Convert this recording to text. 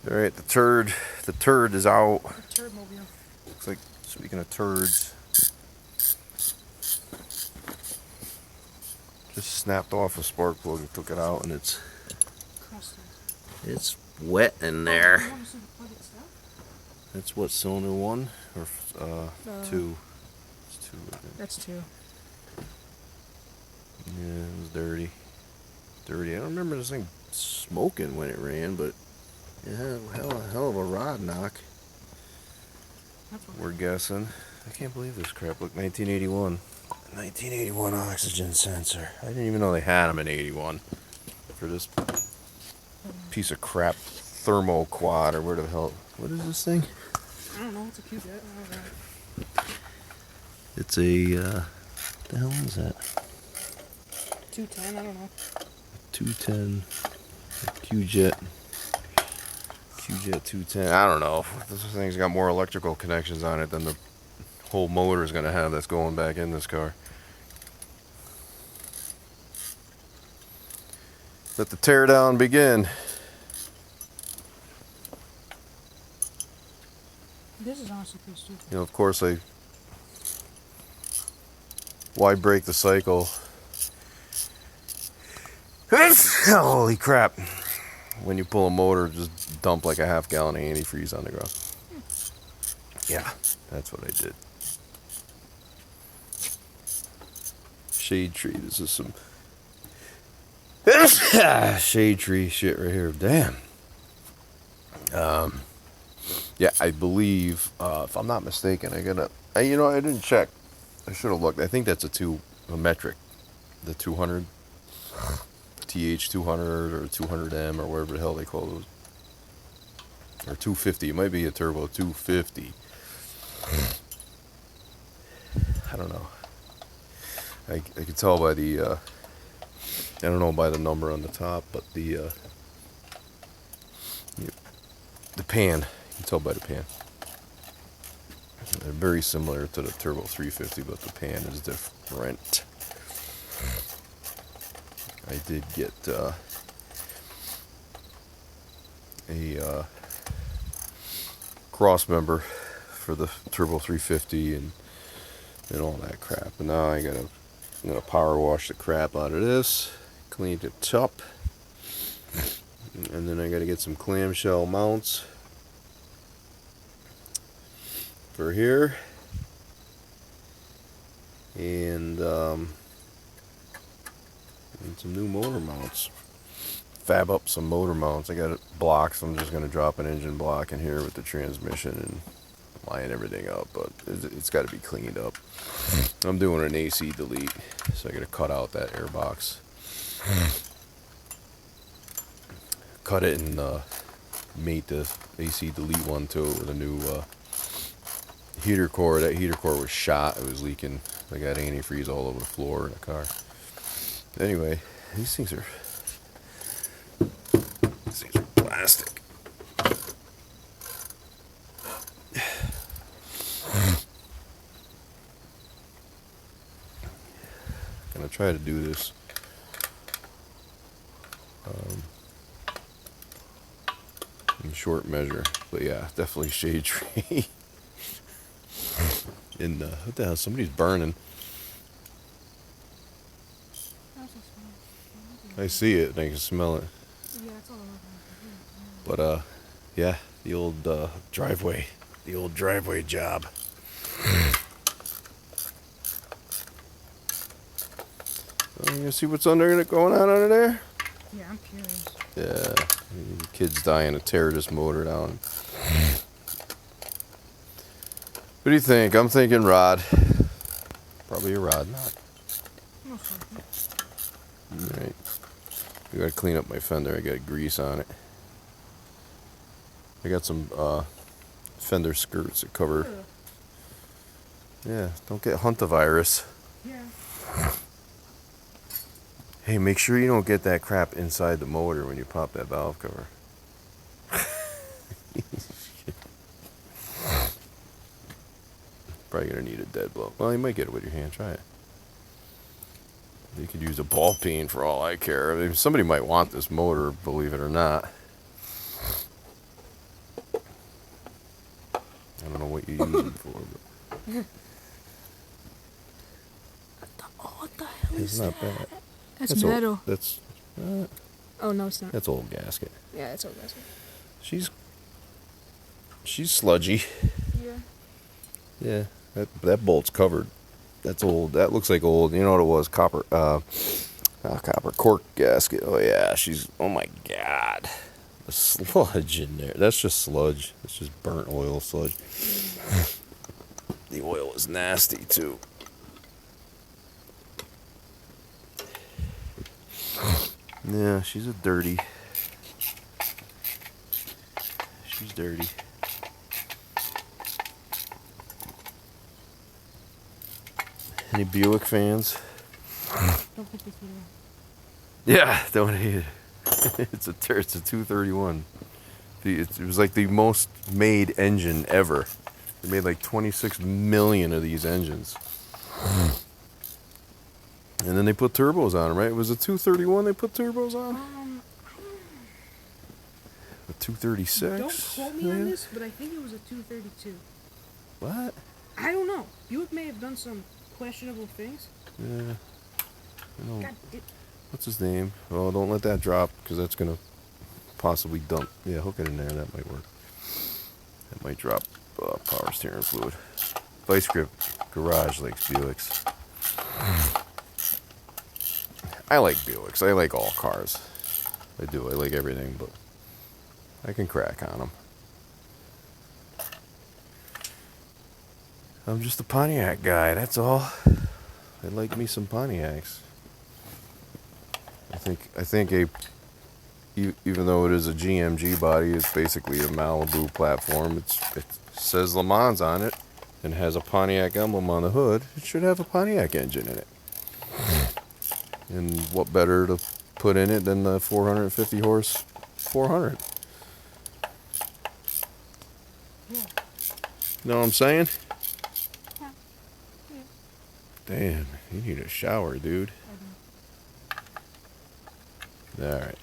All right, the turd is out. The turd mobile. Looks like, speaking of turds, just snapped off a spark plug and took it out, and it's wet in there. You want to see the plug itself? That's what, cylinder 1 or 2? It's 2. I think. That's 2. Yeah, it was dirty. Dirty. I don't remember this thing smoking when it ran, but it had a hell of a rod knock. We're guessing. I can't believe this crap. Look, 1981. 1981 oxygen sensor. I didn't even know they had them in 81 for this piece of crap thermo quad or where the hell. What is this thing? I don't know. It's a cute jet. It's a, what the hell is that? 210. I don't know. 210 Q-Jet 210. I don't know. This thing's got more electrical connections on it than the whole motor is going to have that's going back in this car. Let the teardown begin. This is honestly pretty stupid. You know, of course, why break the cycle? Holy crap. When you pull a motor, just dump like a half-gallon of antifreeze on the ground. Yeah, that's what I did. Shade tree. This is some shade tree shit right here. Damn. Yeah, I believe, if I'm not mistaken, I didn't check. I should have looked. I think that's a metric. The 200. TH200 or 200M or whatever the hell they call those. Or 250. It might be a turbo 250. I don't know. I could tell by the, I don't know by the number on the top, but the pan. You can tell by the pan. They're very similar to the turbo 350, but the pan is different. I did get a cross member for the Turbo 350 and all that crap. And now I'm gonna power wash the crap out of this, clean it up, and then I gotta get some clamshell mounts for here, and some new motor mounts. Fab up some motor mounts. I got it blocks. I'm just going to drop an engine block in here with the transmission and line everything up, but it's got to be cleaned up. I'm doing an AC delete, so I got to cut out that air box. Cut it and mate the AC delete one to it with a new heater core. That heater core was shot. It was leaking. I got antifreeze all over the floor in the car. Anyway, these things are plastic. Gonna try to do this in short measure, but yeah, definitely shade tree. And what the hell? Somebody's burning. I see it and I can smell it. Yeah, it's all over. But yeah, the old driveway job. You gonna see what's going on under there? Yeah, I'm curious. Yeah, kids dying to tear this motor down. What do you think? I'm thinking rod. Probably a rod knot. Alright. I gotta clean up my fender. I got grease on it. I got some fender skirts that cover. Yeah, don't get hantavirus. Yeah. Hey, make sure you don't get that crap inside the motor when you pop that valve cover. Probably gonna need a dead blow. Well, you might get it with your hand. Try it. You could use a ball peen for all I care. I mean, somebody might want this motor, believe it or not. what you use them for. But What the hell it's is not that? bad. That's Old. metal. Oh, no, it's not. that's old gasket. Yeah, it's old gasket. She's sludgy. Yeah. Yeah, that bolt's covered. That's old. That looks like old. You know what it was? Copper. Copper cork gasket. Oh yeah, oh my god, the sludge in there. That's just sludge. It's just burnt oil sludge. The oil is nasty too. Yeah, she's dirty. She's dirty. Any Buick fans? Don't put this in. Yeah, don't hate it. It's a 231. It was like the most made engine ever. They made like 26 million of these engines. And then they put turbos on them, right? It was a 231 they put turbos on? A 236? Don't quote me on this, but I think it was a 232. What? I don't know. Buick may have done some questionable things. Yeah. I know. God, What's his name? Oh, don't let that drop, because that's going to possibly dump. Yeah, hook it in there. That might work. That might drop power steering fluid. Vice grip garage likes Buicks. I like Buicks. I like all cars. I do. I like everything, but I can crack on them. I'm just a Pontiac guy, that's all. I like me some Pontiacs. I think even though it is a GMG body, it's basically a Malibu platform. It says LeMans on it and has a Pontiac emblem on the hood. It should have a Pontiac engine in it. And what better to put in it than the 450 horse 400? Yeah. Know what I'm saying? Yeah. Yeah. Damn, you need a shower, dude. I do. All right.